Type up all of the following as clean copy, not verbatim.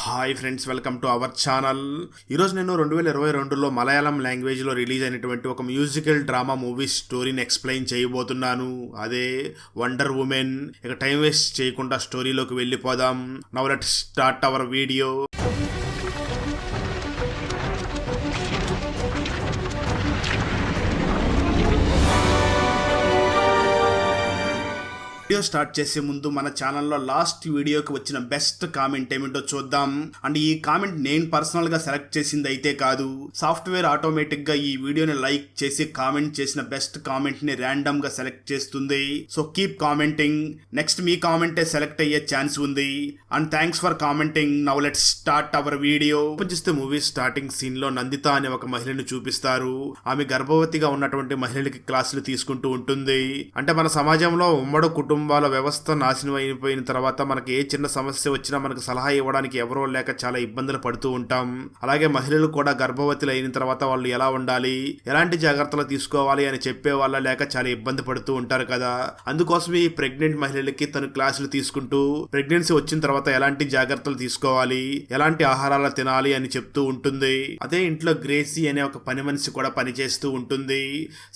Hi friends, welcome to our channel. ఈరోజు నేను 2022లో మలయాళం లాంగ్వేజ్లో రిలీజ్ అయినటువంటి ఒక మ్యూజికల్ డ్రామా మూవీ స్టోరీని ఎక్స్ప్లెయిన్ చేయబోతున్నాను. అదే వండర్ ఉమెన్. ఇక టైం వేస్ట్ చేయకుండా స్టోరీలోకి వెళ్ళిపోదాం. Now let's start our video. Video start చేసే ముందు మన ఛానల్లో లాస్ట్ వీడియోకి వచ్చిన బెస్ట్ కామెంట్ ఏమిటో చూద్దాం. అండ్ ఈ కామెంట్ నేను పర్సనల్గా సెలెక్ట్ చేసింది అయితే కాదు, సాఫ్ట్వేర్ ఆటోమేటిక్గా ఈ వీడియోని లైక్ చేసి కామెంట్ చేసిన బెస్ట్ కామెంట్ని ర్యాండమ్గా సెలెక్ట్ చేస్తుంది. So keep commenting. నెక్స్ట్ మీ కామెంటే సెలెక్ట్ అయ్యే ఛాన్స్ ఉంది. And thanks for commenting. Now let's start our video. చూస్తే మూవీ స్టార్టింగ్ సీన్లో నందిత అనే ఒక మహిళను చూపిస్తారు. ఆమె గర్భవతిగా ఉన్నటువంటి మహిళలకి క్లాసులు తీసుకుంటూ ఉంటుంది. అంటే మన సమాజంలో ఉమ్మడి కుటుంబాల వ్యవస్థ నాశనం అయిపోయిన తర్వాత మనకి ఏ చిన్న సమస్య వచ్చినా మనకు సలహా ఇవ్వడానికి ఎవరో లేక చాలా ఇబ్బందులు పడుతూ ఉంటాం. అలాగే మహిళలు కూడా గర్భవతులు అయిన తర్వాత వాళ్ళు ఎలా ఉండాలి, ఎలాంటి జాగ్రత్తలు తీసుకోవాలి అని చెప్పే వాళ్ళ లేక చాలా ఇబ్బంది పడుతూ ఉంటారు కదా. అందుకోసం ఈ ప్రెగ్నెంట్ మహిళలకి తను క్లాసులు తీసుకుంటూ ప్రెగ్నెన్సీ వచ్చిన తర్వాత ఎలాంటి జాగ్రత్తలు తీసుకోవాలి, ఎలాంటి ఆహారాలు తినాలి అని చెప్తూ ఉంటుంది. అదే ఇంట్లో గ్రేసీ అనే ఒక పని మనిషి కూడా పనిచేస్తూ ఉంటుంది.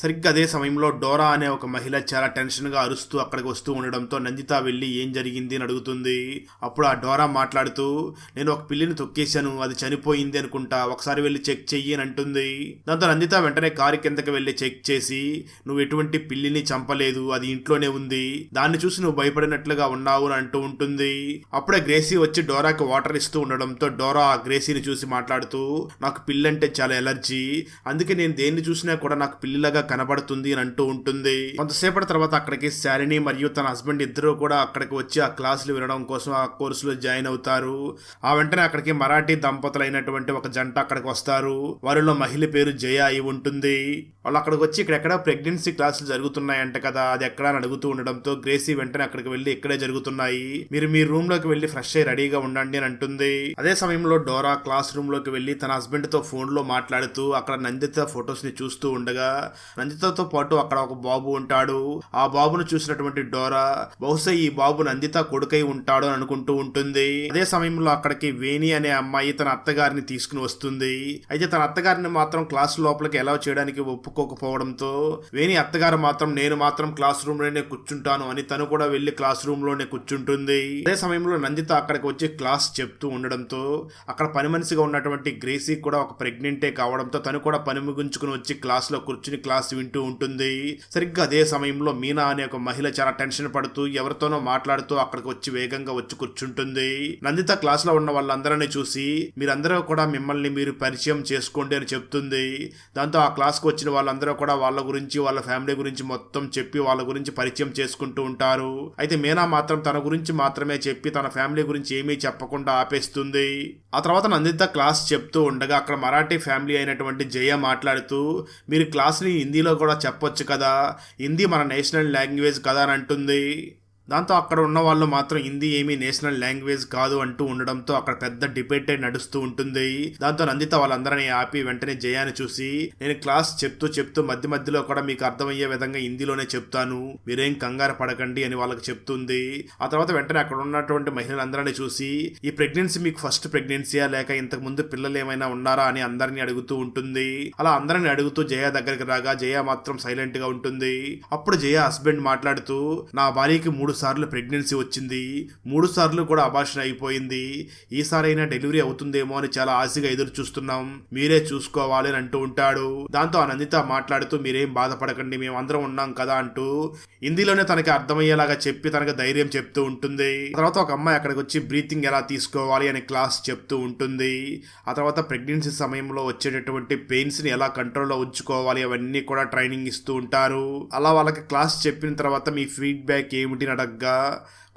సరిగ్గా అదే సమయంలో డోరా అనే ఒక మహిళ చాలా టెన్షన్ గా అరుస్తూ అక్కడికి వస్తూ ఉండడంతో నందిత వెళ్ళి ఏం జరిగింది అని అడుగుతుంది. అప్పుడు ఆ డోరా మాట్లాడుతూ, నేను ఒక పిల్లిని తొక్కేశాను, అది చనిపోయింది అనుకుంటా, ఒకసారి వెళ్ళి చెక్ చెయ్యి అని అంటుంది. దాంతో నందిత వెంటనే కారు కిందకి వెళ్ళి చెక్ చేసి, నువ్వు ఎటువంటి పిల్లిని చంపలేదు, అది ఇంట్లోనే ఉంది, దాన్ని చూసి నువ్వు భయపడినట్లుగా ఉన్నావు అని అంటూ ఉంటుంది. అప్పుడే గ్రేసీ వచ్చి డోరాకి వాటర్ ఇస్తూ ఉండడంతో డోరా ఆ గ్రేసీని చూసి మాట్లాడుతూ, నాకు పిల్లంటే చాలా ఎలర్జీ, అందుకే నేను దేన్ని చూసినా కూడా నాకు పిల్లిలాగా కనబడుతుంది అని అంటూ ఉంటుంది. కొంతసేపటి తర్వాత అక్కడికి శాలిని మరియు తన హస్బెండ్ ఇద్దరు కూడా అక్కడికి వచ్చి ఆ క్లాసులు వినడం కోసం ఆ కోర్సులో జాయిన్ అవుతారు. ఆ వెంటనే అక్కడికి మరాఠీ దంపతులైనటువంటి ఒక జంట అక్కడికి వస్తారు. వారిలో మహిళ పేరు జయ అయి ఉంటుంది. వాళ్ళు అక్కడికి వచ్చి ఇక్కడెక్కడ ప్రెగ్నెన్సీ క్లాసులు జరుగుతున్నాయంట కదా, అది ఎక్కడ అని అడుగుతూ ఉండడంతో గ్రేసీ వెంటనే అక్కడికి వెళ్ళి ఇక్కడే జరుగుతున్నాయి, మీరు మీ రూమ్ లోకి వెళ్ళి ఫ్రెష్ అయ్యి రెడీగా ఉండండి అని అంటుంది. అదే సమయంలో డోరా క్లాస్ రూమ్ లోకి వెళ్ళి తన హస్బెండ్ తో ఫోన్ లో మాట్లాడుతూ అక్కడ నందిత ఫొటోస్ ని చూస్తూ ఉండగా, నందితతో పాటు అక్కడ ఒక బాబు ఉంటాడు. ఆ బాబును చూసినటువంటి డోరా బహుశా ఈ బాబు నందిత కొడుకై ఉంటాడు అని అనుకుంటూ ఉంటుంది. అదే సమయంలో అక్కడికి వేణి అనే అమ్మాయి తన అత్తగారిని తీసుకుని వస్తుంది. అయితే తన అత్తగారిని మాత్రం క్లాస్ లోపలికి అలౌ చేయడానికి ఒప్పుకోకపోవడంతో వేణి అత్తగారు మాత్రం నేను మాత్రం క్లాస్ రూమ్ లోనే కూర్చుంటాను అని తను కూడా వెళ్లి క్లాస్ రూమ్ లోనే కూర్చుంటుంది. అదే సమయంలో నందిత అక్కడికి వచ్చి క్లాస్ చెప్తూ ఉండడంతో అక్కడ పని మనిషిగా ఉన్నటువంటి గ్రేసీ కూడా ఒక ప్రెగ్నెంటే కావడంతో తను కూడా పని ముగించుకుని వచ్చి క్లాస్ లో కూర్చుని క్లాస్ వింటూ ఉంటుంది. సరిగ్గా అదే సమయంలో మీనా అనే ఒక మహిళ చాలా టెన్షన్ పడుతూ ఎవరితోనో మాట్లాడుతూ అక్కడికి వచ్చి వేగంగా వచ్చి కూర్చుంటుంది. నందిత క్లాస్ లో ఉన్న వాళ్ళందరినీ చూసి మీరందరూ కూడా మిమ్మల్ని మీరు పరిచయం చేసుకోండి అని చెప్తుంది. దాంతో ఆ క్లాస్ కు వచ్చిన వాళ్ళందరూ కూడా వాళ్ళ గురించి వాళ్ళ ఫ్యామిలీ గురించి మొత్తం చెప్పి వాళ్ళ గురించి పరిచయం చేసుకుంటూ ఉంటారు. అయితే మీనా మాత్రం తన గురించి మాత్రమే చెప్పి తన ఫ్యామిలీ గురించి ఏమీ చెప్పకుండా ఆపేస్తుంది. ఆ తర్వాత నందిత క్లాస్ చెప్తూ ఉండగా అక్కడ మరాఠీ ఫ్యామిలీ అయినటువంటి జయ మాట్లాడుతూ, మీరు క్లాస్ ని హిందీలో కూడా చెప్పొచ్చు కదా, హిందీ మన నేషనల్ లాంగ్వేజ్ కదా అని అంటుంది. దాంతో అక్కడ ఉన్న వాళ్ళు మాత్రం హిందీ ఏమీ నేషనల్ లాంగ్వేజ్ కాదు అంటూ ఉండడంతో అక్కడ పెద్ద డిబేట్ నడుస్తూ ఉంటుంది. దాంతో నందిత వాళ్ళందరినీ ఆపి వెంటనే జయాని చూసి, నేను క్లాస్ చెప్తూ మధ్య మధ్యలో కూడా మీకు అర్థమయ్యే విధంగా హిందీలోనే చెప్తాను, మీరేం కంగారు పడకండి అని వాళ్ళకి చెప్తుంది. ఆ తర్వాత వెంటనే అక్కడ ఉన్నటువంటి మహిళలందరినీ చూసి, ఈ ప్రెగ్నెన్సీ మీకు ఫస్ట్ ప్రెగ్నెన్సీయా లేక ఇంతకు ముందు పిల్లలు ఏమైనా ఉన్నారా అని అందరినీ అడుగుతూ ఉంటుంది. అలా అందరిని అడుగుతూ జయ దగ్గరికి రాగా జయ మాత్రం సైలెంట్ గా ఉంటుంది. అప్పుడు జయ హస్బెండ్ మాట్లాడుతూ, నా భార్యకి 3 సార్లు ప్రెగ్నెన్సీ వచ్చింది, 3 సార్లు కూడా అబార్షన్ అయిపోయింది, ఈసారైనా డెలివరీ అవుతుందేమో అని చాలా ఆశగా ఎదురు చూస్తున్నాం, మీరే చూసుకోవాలి అని అంటూ ఉంటాడు. దాంతో ఆ నందిత మాట్లాడుతూ, మీరేం బాధపడకండి, మేము అందరం ఉన్నాం కదా అంటూ హిందీలోనే తనకి అర్థమయ్యేలాగా చెప్పి తనకు ధైర్యం చెప్తూ ఉంటుంది. ఆ తర్వాత ఒక అమ్మాయి అక్కడికి వచ్చి బ్రీతింగ్ ఎలా తీసుకోవాలి అని క్లాస్ చెప్తూ ఉంటుంది. ఆ తర్వాత ప్రెగ్నెన్సీ సమయంలో వచ్చేటటువంటి పెయిన్స్ ని ఎలా కంట్రోల్లో ఉంచుకోవాలి అవన్నీ కూడా ట్రైనింగ్ ఇస్తూ ఉంటారు. అలా వాళ్ళకి క్లాస్ చెప్పిన తర్వాత మీ ఫీడ్బ్యాక్ ఏమిటి అడగ్గా,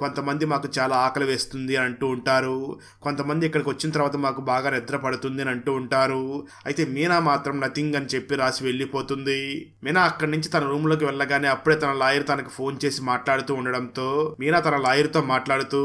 కొంతమంది మాకు చాలా ఆకలి వేస్తుంది అని అంటూ ఉంటారు, కొంతమంది ఇక్కడికి వచ్చిన తర్వాత మాకు బాగా నిద్ర పడుతుంది అని అంటూ ఉంటారు. అయితే మీనా మాత్రం నథింగ్ అని చెప్పి రాసి వెళ్ళిపోతుంది. మీనా అక్కడి నుంచి తన రూమ్ లోకి వెళ్ళగానే అప్పుడే తన లాయర్ తనకు ఫోన్ చేసి మాట్లాడుతూ ఉండడంతో మీనా తన లాయర్ తో మాట్లాడుతూ,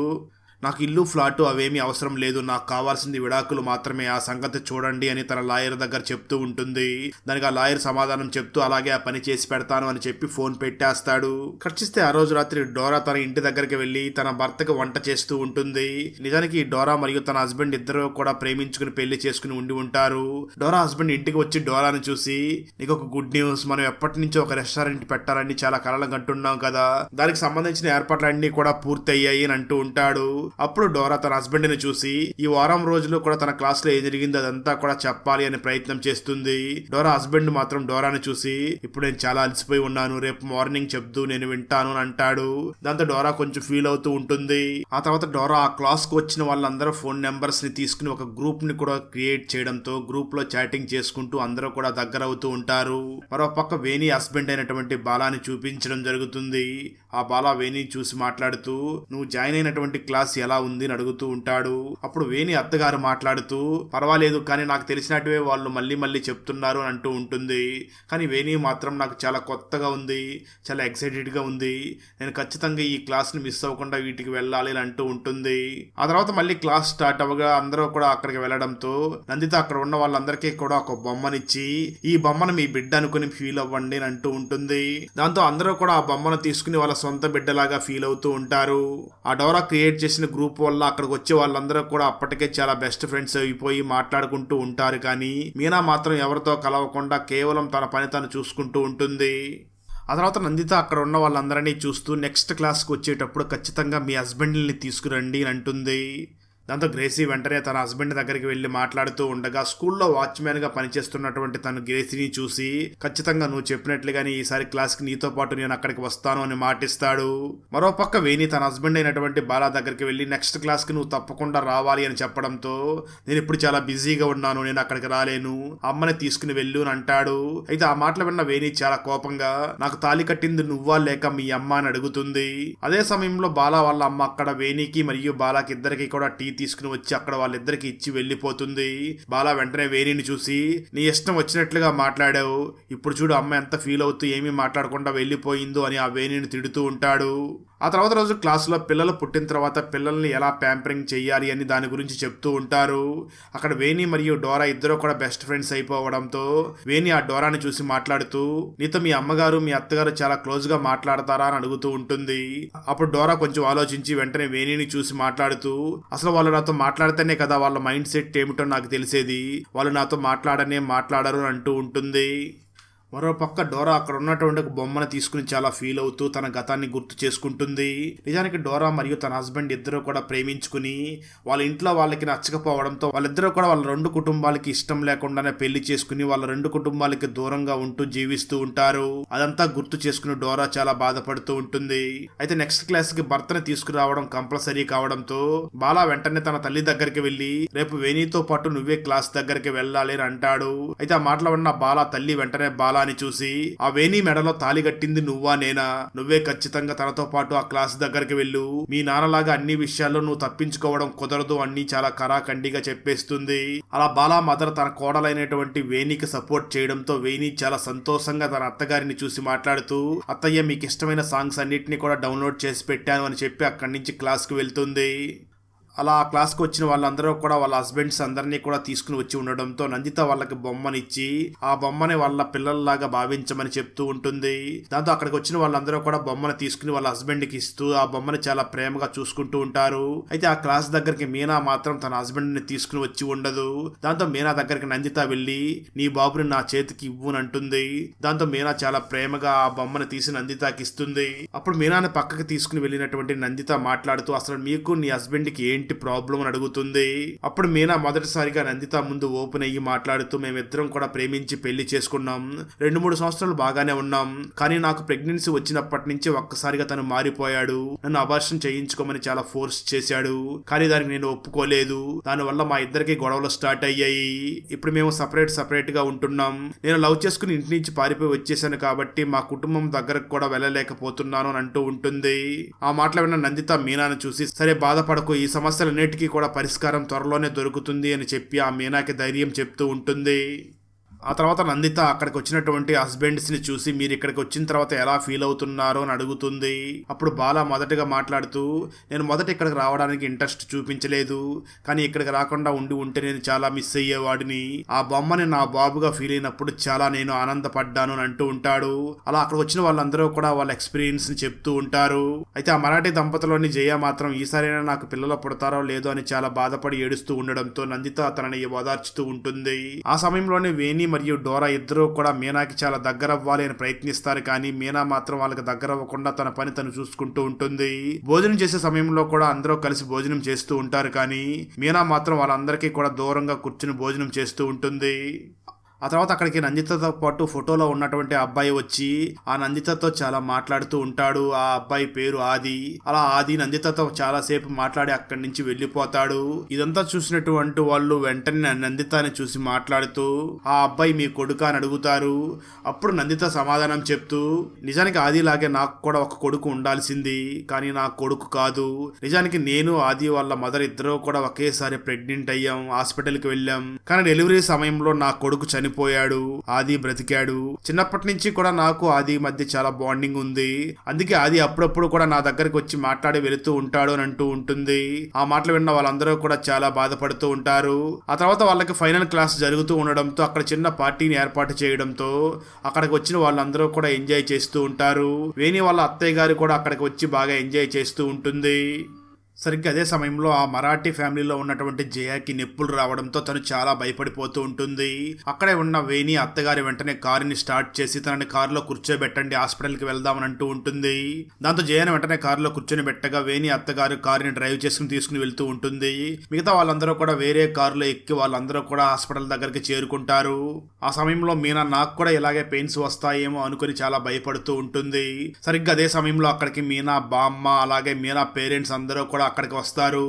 నాకు ఇల్లు ఫ్లాటు అవేమీ అవసరం లేదు, నాకు కావాల్సింది విడాకులు మాత్రమే, ఆ సంగతి చూడండి అని తన లాయర్ దగ్గర చెప్తూ ఉంటుంది. దానికి ఆ లాయర్ సమాధానం చెప్తూ అలాగే ఆ పని చేసి పెడతాను అని చెప్పి ఫోన్ పెట్టేస్తాడు. ఖర్చిస్తే ఆ రోజు రాత్రి డోరా తన ఇంటి దగ్గరికి వెళ్లి తన భర్తకు వంట చేస్తూ ఉంటుంది. నిజానికి డోరా మరియు తన హస్బెండ్ ఇద్దరు కూడా ప్రేమించుకుని పెళ్లి చేసుకుని ఉండి ఉంటారు. డోరా హస్బెండ్ ఇంటికి వచ్చి డోరాను చూసి, నీకు ఒక గుడ్ న్యూస్, మనం ఎప్పటి నుంచో ఒక రెస్టారెంట్ పెట్టాలని చాలా కలలు కంటున్నాం కదా, దానికి సంబంధించిన ఏర్పాట్లన్నీ కూడా పూర్తయ్యాయి అని అంటూ ఉంటాడు. అప్పుడు డోరా తన హస్బెండ్ ని చూసి ఈ వారం రోజులు కూడా తన క్లాస్ లో ఏం జరిగిందో అదంతా కూడా చెప్పాలి అనే ప్రయత్నం చేస్తుంది. డోరా హస్బెండ్ మాత్రం డోరాని చూసి, ఇప్పుడు నేను చాలా అలసిపోయి ఉన్నాను, రేపు మార్నింగ్ చెప్తూ నేను వింటాను అని అంటాడు. దాంతో డోరా కొంచెం ఫీల్ అవుతూ ఉంటుంది. ఆ తర్వాత డోరా ఆ క్లాస్ కు వచ్చిన వాళ్ళందరూ ఫోన్ నెంబర్స్ ని తీసుకుని ఒక గ్రూప్ ని కూడా క్రియేట్ చేయడంతో గ్రూప్ లో చాటింగ్ చేసుకుంటూ అందరూ కూడా దగ్గర అవుతూ ఉంటారు. మరో పక్క వేణి హస్బెండ్ అయినటువంటి బాలాని చూపించడం జరుగుతుంది. ఆ బాలా వేణి చూసి మాట్లాడుతూ, నువ్వు జాయిన్ అయినటువంటి క్లాస్ ఎలా ఉంది అని అడుగుతూ ఉంటాడు. అప్పుడు వేణి అత్తగారు మాట్లాడుతూ, పర్వాలేదు, కానీ నాకు తెలిసినట్టువే వాళ్ళు మళ్ళీ మళ్ళీ చెప్తున్నారు అని అంటూ ఉంటుంది. కానీ వేణి మాత్రం నాకు చాలా కొత్తగా ఉంది, చాలా ఎక్సైటెడ్ గా ఉంది, నేను ఖచ్చితంగా ఈ క్లాస్ ని మిస్ అవ్వకుండా వీటికి వెళ్ళాలి అని అంటూ ఉంటుంది. ఆ తర్వాత మళ్ళీ క్లాస్ స్టార్ట్ అవ్వగా అందరూ కూడా అక్కడికి వెళ్ళడంతో నందిత అక్కడ ఉన్న వాళ్ళందరికీ కూడా ఒక బొమ్మనిచ్చి, ఈ బొమ్మను మీ బిడ్డ అనుకుని ఫీల్ అవ్వండి అని అంటూ ఉంటుంది. దాంతో అందరూ కూడా ఆ బొమ్మను తీసుకుని వాళ్ళ సొంత బిడ్డలాగా ఫీల్ అవుతూ ఉంటారు. ఆ డోరా క్రియేట్ చేసిన గ్రూప్ వల్ల అక్కడికి వచ్చే వాళ్ళందరూ కూడా అప్పటికే చాలా బెస్ట్ ఫ్రెండ్స్ అయిపోయి మాట్లాడుకుంటూ ఉంటారు. కానీ మీనా మాత్రం ఎవరితో కలవకుండా కేవలం తన పని తను చూసుకుంటూ ఉంటుంది. ఆ తర్వాత నందిత అక్కడ ఉన్న వాళ్ళందరినీ చూస్తూ నెక్స్ట్ క్లాస్కి వచ్చేటప్పుడు ఖచ్చితంగా మీ హస్బెండ్ని తీసుకురండి అని అంటుంది. దాంతో గ్రేసీ వెంటనే తన హస్బెండ్ దగ్గరికి వెళ్లి మాట్లాడుతూ ఉండగా స్కూల్లో వాచ్మెన్ గా పనిచేస్తున్నటువంటి తను గ్రేసీని చూసి, ఖచ్చితంగా నువ్వు చెప్పినట్లుగానే ఈసారి క్లాస్ కి నీతో పాటు నేను అక్కడికి వస్తాను అని మాటిస్తాడు. మరోపక్క వేణి తన హస్బెండ్ అయినటువంటి బాలా దగ్గరికి వెళ్లి నెక్స్ట్ క్లాస్ కి నువ్వు తప్పకుండా రావాలి అని చెప్పడంతో, నేను ఇప్పుడు చాలా బిజీగా ఉన్నాను, నేను అక్కడికి రాలేను, అమ్మని తీసుకుని వెళ్ళు అని అంటాడు. అయితే ఆ మాటలు విన్న వేణి చాలా కోపంగా, నాకు తాళి కట్టింది నువ్వా లేక మీ అమ్మ అని అడుగుతుంది. అదే సమయంలో బాలా వాళ్ళ అమ్మ అక్కడ వేణికి మరియు బాలాకి ఇద్దరికి కూడా టీ తీసుకుని వచ్చి అక్కడ వాళ్ళిద్దరికి ఇచ్చి వెళ్ళిపోతుంది. బాలా వెంటనే వేణిని చూసి, నీ ఇష్టం వచ్చినట్లుగా మాట్లాడావు, ఇప్పుడు చూడు అమ్మ ఎంత ఫీల్ అవుతూ ఏమీ మాట్లాడకుండా వెళ్ళిపోయిందో అని ఆ వేణిని తిడుతూ ఉంటాడు. ఆ తర్వాత రోజు క్లాసులో పిల్లలు పుట్టిన తర్వాత పిల్లల్ని ఎలా ప్యాంపరింగ్ చెయ్యాలి అని దాని గురించి చెప్తూ ఉంటారు. అక్కడ వేణి మరియు డోరా ఇద్దరు కూడా బెస్ట్ ఫ్రెండ్స్ అయిపోవడంతో వేణి ఆ డోరాని చూసి మాట్లాడుతూ, నీతో మీ అమ్మగారు మీ అత్తగారు చాలా క్లోజ్ గా మాట్లాడతారా అని అడుగుతూ ఉంటుంది. అప్పుడు డోరా కొంచెం ఆలోచించి వెంటనే వేణిని చూసి మాట్లాడుతూ, అసలు వాళ్ళు నాతో మాట్లాడితేనే కదా వాళ్ళ మైండ్ సెట్ ఏమిటో నాకు తెలిసేది, వాళ్ళు నాతో మాట్లాడరు అని అంటూ ఉంటుంది. మరో పక్క డోరా అక్కడ ఉన్నటువంటి ఒక బొమ్మను తీసుకుని చాలా ఫీల్ అవుతూ తన గతాన్ని గుర్తు చేసుకుంటుంది. నిజానికి డోరా మరియు తన హస్బెండ్ ఇద్దరు కూడా ప్రేమించుకుని వాళ్ళ ఇంట్లో వాళ్ళకి నచ్చకపోవడంతో వాళ్ళిద్దరూ కూడా వాళ్ళ రెండు కుటుంబాలకి ఇష్టం లేకుండానే పెళ్లి చేసుకుని వాళ్ళ రెండు కుటుంబాలకి దూరంగా ఉంటూ జీవిస్తూ ఉంటారు. అదంతా గుర్తు చేసుకుని డోరా చాలా బాధపడుతూ ఉంటుంది. అయితే నెక్స్ట్ క్లాస్ కి భర్తని తీసుకురావడం కంపల్సరీ కావడంతో బాలా వెంటనే తన తల్లి దగ్గరికి వెళ్లి, రేపు వేణితో పాటు నువ్వే క్లాస్ దగ్గరికి వెళ్ళాలి అని అంటాడు. అయితే ఆ మాటలు విన్న బాలా తల్లి వెంటనే బాలా అని చూసి, ఆ వేణి మెడలో తాళి కట్టింది నువ్వా నేనా, నువ్వే ఖచ్చితంగా తనతో పాటు ఆ క్లాస్ దగ్గరికి వెళ్ళు, మీ నాన్నలాగా అన్ని విషయాల్లో నువ్వు తప్పించుకోవడం కుదరదు అన్ని చాలా కరాఖండిగా చెప్పేస్తుంది. అలా బాలా మదర్ తన కోడలైనటువంటి వేణికి సపోర్ట్ చేయడంతో వేణి చాలా సంతోషంగా తన అత్తగారిని చూసి మాట్లాడుతూ, అత్తయ్య మీకు ఇష్టమైన సాంగ్స్ అన్నిటిని కూడా డౌన్లోడ్ చేసి పెట్టాను అని చెప్పి అక్కడి నుంచి క్లాస్ కి వెళ్తుంది. అలా ఆ క్లాస్కి వచ్చిన వాళ్ళందరూ కూడా వాళ్ళ హస్బెండ్స్ అందరినీ కూడా తీసుకుని వచ్చి ఉండడంతో నందిత వాళ్ళకి బొమ్మనిచ్చి ఆ బొమ్మని వాళ్ళ పిల్లల్లాగా భావించమని చెప్తూ ఉంటుంది. దాంతో అక్కడికి వచ్చిన వాళ్ళందరూ కూడా బొమ్మను తీసుకుని వాళ్ళ హస్బెండ్ కి ఇస్తూ ఆ బొమ్మని చాలా ప్రేమగా చూసుకుంటూ ఉంటారు. అయితే ఆ క్లాస్ దగ్గరికి మీనా మాత్రం తన హస్బెండ్ ని తీసుకుని వచ్చి ఉండదు. దాంతో మీనా దగ్గరికి నందిత వెళ్ళి, నీ బాబుని నా చేతికి ఇవ్వు అంటుంది. దాంతో మీనా చాలా ప్రేమగా ఆ బొమ్మను తీసి నందితకి ఇస్తుంది. అప్పుడు మీనాని పక్కకి తీసుకుని వెళ్ళినటువంటి నందిత మాట్లాడుతూ, అసలు మీకు నీ హస్బెండ్ కి ఏంటి ప్రాబ్లం అని అడుగుతుంది. అప్పుడు మీనా మొదటిసారిగా నందిత ముందు ఓపెన్ అయ్యి మాట్లాడుతూ, మేమిద్దరం కూడా ప్రేమించి పెళ్లి చేసుకున్నాం, 2-3 సంవత్సరాలు బాగానే ఉన్నాం, కానీ నాకు ప్రెగ్నెన్సీ వచ్చినప్పటి నుంచి ఒక్కసారిగా తను మారిపోయాడు, నన్ను అబార్షన్ చేయించుకోమని చాలా ఫోర్స్ చేశాడు, కానీ దానికి నేను ఒప్పుకోలేదు, దానివల్ల మా ఇద్దరికి గొడవలు స్టార్ట్ అయ్యాయి, ఇప్పుడు మేము సపరేట్ గా ఉంటున్నాం, నేను లవ్ చేసుకుని ఇంటి నుంచి పారిపోయి వచ్చేసాను కాబట్టి మా కుటుంబం దగ్గరకు కూడా వెళ్ళలేకపోతున్నాను అని అంటూ ఉంటుంది. ఆ మాటలు విన్న నందిత మీనాను చూసి, సరే బాధపడకు, ఈ సమస్యలన్నిటికీ కూడా పరిష్కారం త్వరలోనే దొరుకుతుంది అని చెప్పి ఆ మీనాకి ధైర్యం చెప్తూ ఉంటుంది. ఆ తర్వాత నందిత అక్కడికి వచ్చినటువంటి హస్బెండ్స్ ని చూసి మీరు ఇక్కడికి వచ్చిన తర్వాత ఎలా ఫీల్ అవుతున్నారో అని అడుగుతుంది. అప్పుడు బాల మొదటగా మాట్లాడుతూ, నేను మొదట ఇక్కడికి రావడానికి ఇంట్రెస్ట్ చూపించలేదు, కానీ ఇక్కడికి రాకుండా ఉంటే నేను చాలా మిస్ అయ్యేవాడిని. ఆ బొమ్మని నా బాబుగా ఫీల్ అయినప్పుడు చాలా నేను ఆనందపడ్డాను అని అంటూ ఉంటాడు. అలా అక్కడికి వచ్చిన వాళ్ళందరూ కూడా వాళ్ళ ఎక్స్పీరియన్స్ ని చెప్తూ ఉంటారు. అయితే ఆ మరాఠీ దంపతిలోని జయ మాత్రం ఈసారైనా నాకు పిల్లలు పుడతారో లేదో అని చాలా బాధపడి ఏడుస్తూ ఉండడంతో నందిత తనని ఓదార్చుతూ ఉంటుంది. ఆ సమయంలోనే వేణి మరియు డోరా ఇద్దరూ కూడా మీనాకి చాలా దగ్గర అవ్వాలి అని ప్రయత్నిస్తారు, కానీ మీనా మాత్రం వాళ్ళకి దగ్గర అవ్వకుండా తన పని తను చూసుకుంటూ ఉంటుంది. భోజనం చేసే సమయంలో కూడా అందరూ కలిసి భోజనం చేస్తూ ఉంటారు, కానీ మీనా మాత్రం వాళ్ళందరికీ కూడా దూరంగా కూర్చుని భోజనం చేస్తూ ఉంటుంది. ఆ తర్వాత అక్కడికి నందితతో పాటు ఫోటోలో ఉన్నటువంటి అబ్బాయి వచ్చి ఆ నందితతో చాలా మాట్లాడుతూ ఉంటాడు. ఆ అబ్బాయి పేరు ఆది. అలా ఆది నందితతో చాలా సేపు మాట్లాడి అక్కడి నుంచి వెళ్ళిపోతాడు. ఇదంతా చూసినటువంటి వాళ్ళు వెంటనే నందితని చూసి మాట్లాడుతూ, ఆ అబ్బాయి మీ కొడుకా అని అడుగుతారు. అప్పుడు నందిత సమాధానం చెప్తూ, నిజానికి ఆది లాగే నాకు కూడా ఒక కొడుకు ఉండాల్సింది, కానీ నా కొడుకు కాదు. నిజానికి నేను ఆది వాళ్ళ మదర్ ఇద్దరు కూడా ఒకేసారి ప్రెగ్నెంట్ అయ్యాం, హాస్పిటల్కి వెళ్ళాం, కానీ డెలివరీ సమయంలో నా కొడుకు చనిపోయాడు, ఆది బ్రతికాడు. చిన్నప్పటి నుంచి కూడా నాకు ఆది మధ్య చాలా బాండింగ్ ఉంది, అందుకే ఆది అప్పుడప్పుడు కూడా నా దగ్గరికి వచ్చి మాట్లాడి వెళుతూ ఉంటాడు అని అంటూ ఉంటుంది. ఆ మాటలు విన్న వాళ్ళందరూ కూడా చాలా బాధపడుతూ ఉంటారు. ఆ తర్వాత వాళ్ళకి ఫైనల్ క్లాస్ జరుగుతూ ఉండడంతో అక్కడ చిన్న పార్టీని ఏర్పాటు చేయడంతో అక్కడికి వచ్చిన వాళ్ళందరూ కూడా ఎంజాయ్ చేస్తూ ఉంటారు. వేణి వాళ్ళ అత్తయ్య గారు కూడా అక్కడికి వచ్చి బాగా ఎంజాయ్ చేస్తూ ఉంటుంది. సరిగ్గా అదే సమయంలో ఆ మరాఠీ ఫ్యామిలీలో ఉన్నటువంటి జయాకి నొప్పులు రావడంతో తను చాలా భయపడిపోతూ ఉంటుంది. అక్కడే ఉన్న వేణి అత్తగారి వెంటనే కారుని స్టార్ట్ చేసి తనని కారులో కూర్చోబెట్టండి, హాస్పిటల్కి వెళ్దామని అంటూ ఉంటుంది. దాంతో జయాని వెంటనే కారులో కూర్చొని పెట్టగా వేణి అత్తగారు కారుని డ్రైవ్ చేసుకుని తీసుకుని వెళ్తూ ఉంటుంది. మిగతా వాళ్ళందరూ కూడా వేరే కారులో ఎక్కి వాళ్ళందరూ కూడా హాస్పిటల్ దగ్గరికి చేరుకుంటారు. ఆ సమయంలో మీనా నాకు కూడా ఇలాగే పెయిన్స్ వస్తాయేమో అనుకుని చాలా భయపడుతూ ఉంటుంది. సరిగ్గా అదే సమయంలో అక్కడికి మీనా బామ్మ అలాగే మీనా పేరెంట్స్ అందరూ కూడా అక్కడికి వస్తారు.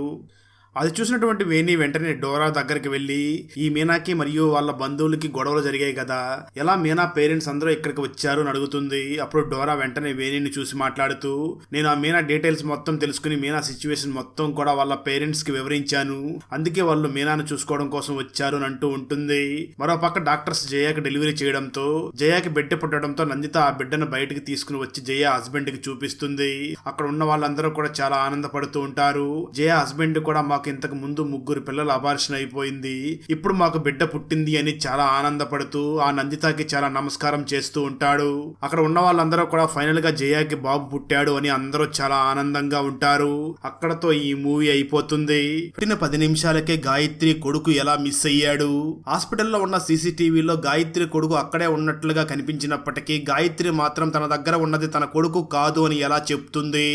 అది చూసినటువంటి వేణి వెంటనే డోరా దగ్గరికి వెళ్ళి, ఈ మీనాకి మరియు వాళ్ళ బంధువులకి గొడవలు జరిగాయి కదా, ఎలా మీనా పేరెంట్స్ అందరూ ఇక్కడికి వచ్చారు అని అడుగుతుంది. అప్పుడు డోరా వెంటనే వేణిని చూసి మాట్లాడుతూ, నేను ఆ మీనా డీటెయిల్స్ మొత్తం తెలుసుకుని మీనా సిచ్యువేషన్ మొత్తం కూడా వాళ్ళ పేరెంట్స్ కి వివరించాను, అందుకే వాళ్ళు మీనాను చూసుకోవడం కోసం వచ్చారు అని అంటూ ఉంటుంది. మరోపక్క డాక్టర్స్ జయాకి డెలివరీ చేయడంతో జయాకి బిడ్డ పుట్టడంతో నందిత ఆ బిడ్డను బయటకు తీసుకుని వచ్చి జయ హస్బెండ్ కి చూపిస్తుంది. అక్కడ ఉన్న వాళ్ళందరూ కూడా చాలా ఆనందపడుతూ ఉంటారు. జయ హస్బెండ్ కూడా మాకు ఇంతకు ముందు 3 పిల్లలు అబార్షన్ అయిపోయింది, ఇప్పుడు మాకు బిడ్డ పుట్టింది అని చాలా ఆనందపడుతూ ఆ నందితకి చాలా నమస్కారం చేస్తూ ఉంటాడు. అక్కడ ఉన్న వాళ్ళందరూ కూడా ఫైనల్ గా జయాకి బాబు పుట్టాడు అని అందరూ చాలా ఆనందంగా ఉంటారు. అక్కడతో ఈ మూవీ అయిపోతుంది. పుట్టిన 10 నిమిషాలకే గాయత్రి కొడుకు ఎలా మిస్ అయ్యాడు. హాస్పిటల్లో ఉన్న సీసీటీవీలో గాయత్రి కొడుకు అక్కడే ఉన్నట్లుగా కనిపించినప్పటికీ గాయత్రి మాత్రం తన దగ్గర ఉన్నది తన కొడుకు కాదు అని ఎలా చెప్తుంది.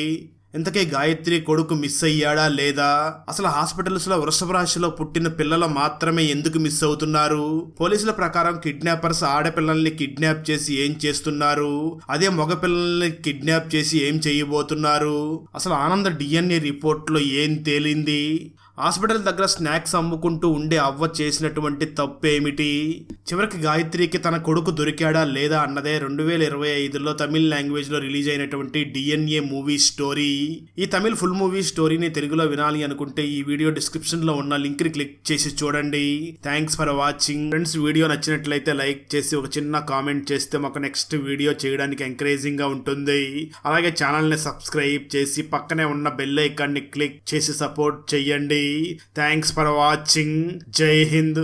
ఇంతకీ గాయత్రి కొడుకు మిస్ అయ్యాడా లేదా? అసలు హాస్పిటల్స్ లో వృషభ రాశిలో పుట్టిన పిల్లలు మాత్రమే ఎందుకు మిస్ అవుతున్నారు? పోలీసుల ప్రకారం కిడ్నాపర్స్ ఆడపిల్లల్ని కిడ్నాప్ చేసి ఏం చేస్తున్నారు, అదే మగ పిల్లల్ని కిడ్నాప్ చేసి ఏం చేయబోతున్నారు? అసలు ఆనంద్ DNA రిపోర్ట్ లో ఏం తేలింది? హాస్పిటల్ దగ్గర స్నాక్స్ అమ్ముకుంటూ ఉండే అవ్వ చేసినటువంటి తప్పేమిటి? చివరికి గాయత్రికి తన కొడుకు దొరికాడా లేదా అన్నదే 2025లో తమిళ్ లాంగ్వేజ్ లో రిలీజ్ అయినటువంటి DNA మూవీ స్టోరీ. ఈ తమిళ్ ఫుల్ మూవీ స్టోరీని తెలుగులో వినాలి అనుకుంటే ఈ వీడియో డిస్క్రిప్షన్ లో ఉన్న లింక్ ని క్లిక్ చేసి చూడండి. Thanks for watching friends. Video నచ్చినట్లయితే లైక్ చేసి ఒక చిన్న కామెంట్ చేస్తే మాకు నెక్స్ట్ వీడియో చేయడానికి ఎంకరేజింగ్ గా ఉంటుంది. అలాగే ఛానల్ ని సబ్స్క్రైబ్ చేసి పక్కనే ఉన్న బెల్ ఐకాన్ ని క్లిక్ చేసి సపోర్ట్ చెయ్యండి. Thanks for watching. Jai Hind.